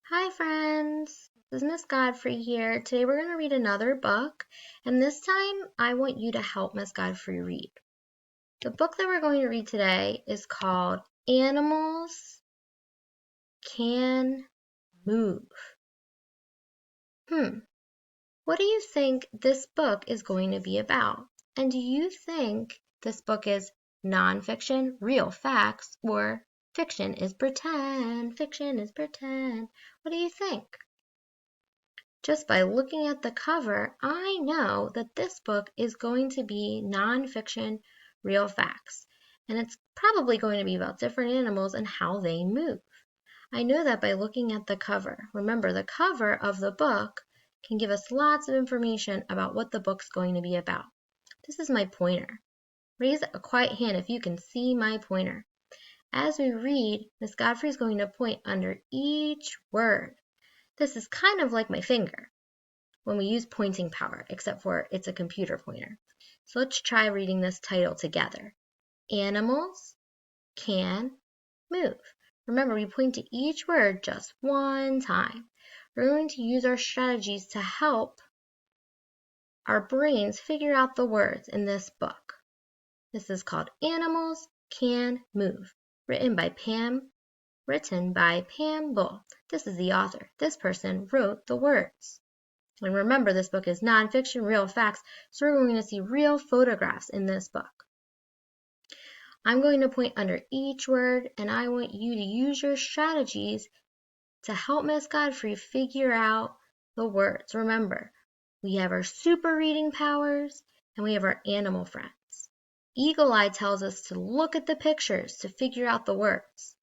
Hi friends, this is Miss Godfrey here. Today we're going to read another book, and this time I want you to help Miss Godfrey read. The book that we're going to read today is called Animals Can Move. What do you think this book is going to be about? And do you think this book is nonfiction, real facts, or fiction is pretend? Fiction is pretend. What do you think? Just by looking at the cover, I know that this book is going to be nonfiction, real facts, and it's probably going to be about different animals and how they move. I know that by looking at the cover. Remember, the cover of the book can give us lots of information about what the book's going to be about. This is my pointer. Raise a quiet hand if you can see my pointer. As we read, Miss Godfrey is going to point under each word. This is kind of like my finger when we use pointing power, except for it's a computer pointer. So let's try reading this title together. Animals can move. Remember, we point to each word just one time. We're going to use our strategies to help our brains figure out the words in this book. This is called Animals Can Move, written by Pam Bull. This is the author. This person wrote the words. And remember, this book is nonfiction, real facts, so we're going to see real photographs in this book. I'm going to point under each word, and I want you to use your strategies to help Miss Godfrey figure out the words. Remember, we have our super reading powers, and we have our animal friends. Eagle Eye tells us to look at the pictures to figure out the words.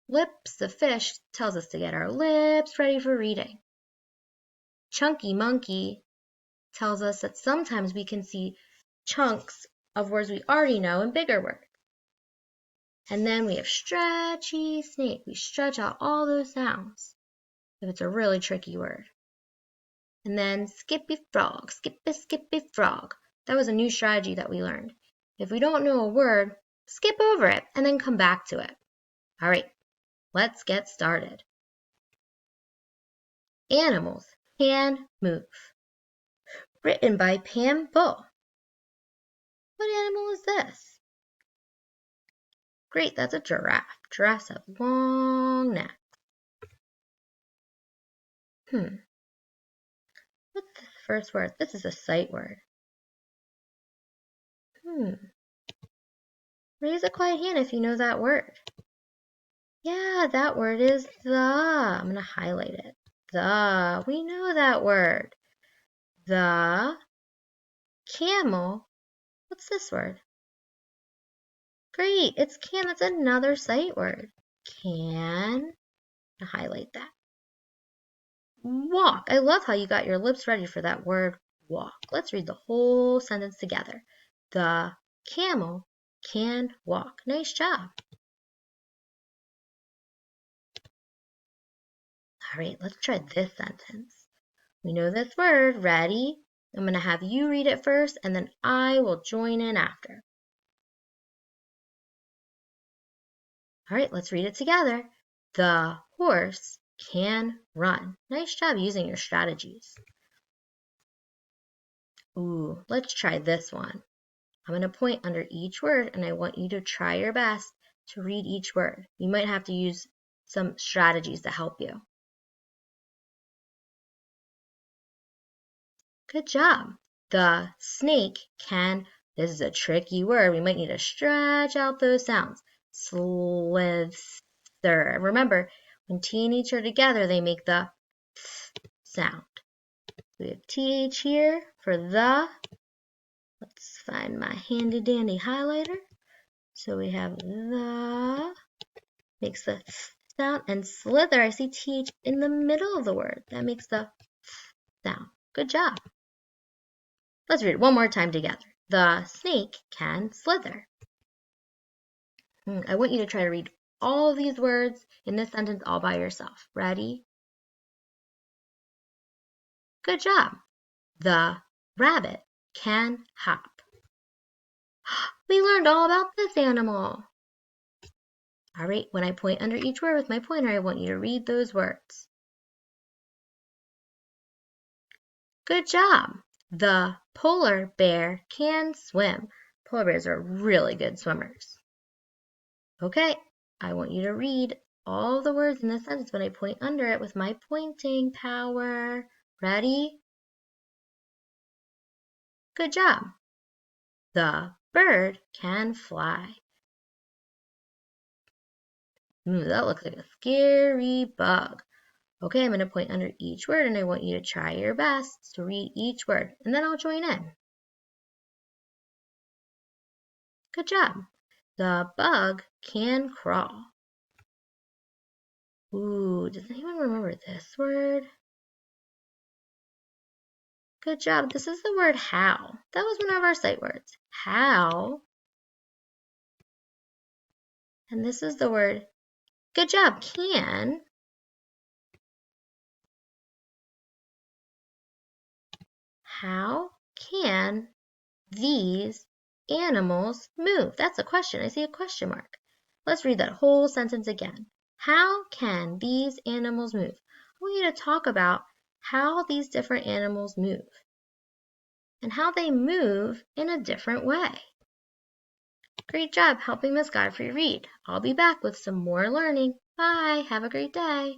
Lips the fish tells us to get our lips ready for reading. Chunky Monkey tells us that sometimes we can see chunks of words we already know in bigger words. And then we have Stretchy Snake. We stretch out all those sounds if it's a really tricky word. And then Skippy Frog, Skippy Frog. That was a new strategy that we learned. If we don't know a word, skip over it and then come back to it. All right, let's get started. Animals Can Move. Written by Pam Bull. What animal is this? Great, that's a giraffe. Giraffes have long necks. What's the first word? This is a sight word. Raise a quiet hand if you know that word. Yeah, that word is the. I'm going to highlight it. The. We know that word. The camel. What's this word? Great, it's can. That's another sight word. Can. I'll highlight that. Walk. I love how you got your lips ready for that word walk. Let's read the whole sentence together. The camel can walk. Nice job. All right, let's try this sentence. We know this word. Ready? I'm going to have you read it first, and then I will join in after. All right, let's read it together. The horse can run. Nice job using your strategies. Ooh, let's try this one. I'm going to point under each word, and I want you to try your best to read each word. You might have to use some strategies to help you. Good job. The snake can, this is a tricky word. We might need to stretch out those sounds. Slither. Remember, when T and H are together, they make the sound. We have TH here for the. Let's find my handy dandy highlighter. So we have the, makes the sound, and slither, I see TH in the middle of the word. That makes the sound. Good job. Let's read it one more time together. The snake can slither. I want you to try to read all of these words in this sentence all by yourself. Ready? Good job. The rabbit can hop. We learned all about this animal. All right, when I point under each word with my pointer, I want you to read those words. Good job. The polar bear can swim. Polar bears are really good swimmers. Okay, I want you to read all the words in this sentence when I point under it with my pointing power. Ready? Good job. The bird can fly. That looks like a scary bug. Okay, I'm going to point under each word and I want you to try your best to read each word and then I'll join in. Good job. The bug can crawl. Ooh, does anyone remember this word? Good job. This is the word how. That was one of our sight words. How. And this is the word, good job, can. How can these animals move? That's a question. I see a question mark. Let's read that whole sentence again. How can these animals move? I want you to talk about how these different animals move and how they move in a different way. Great job helping Miss Godfrey read. I'll be back with some more learning. Bye. Have a great day.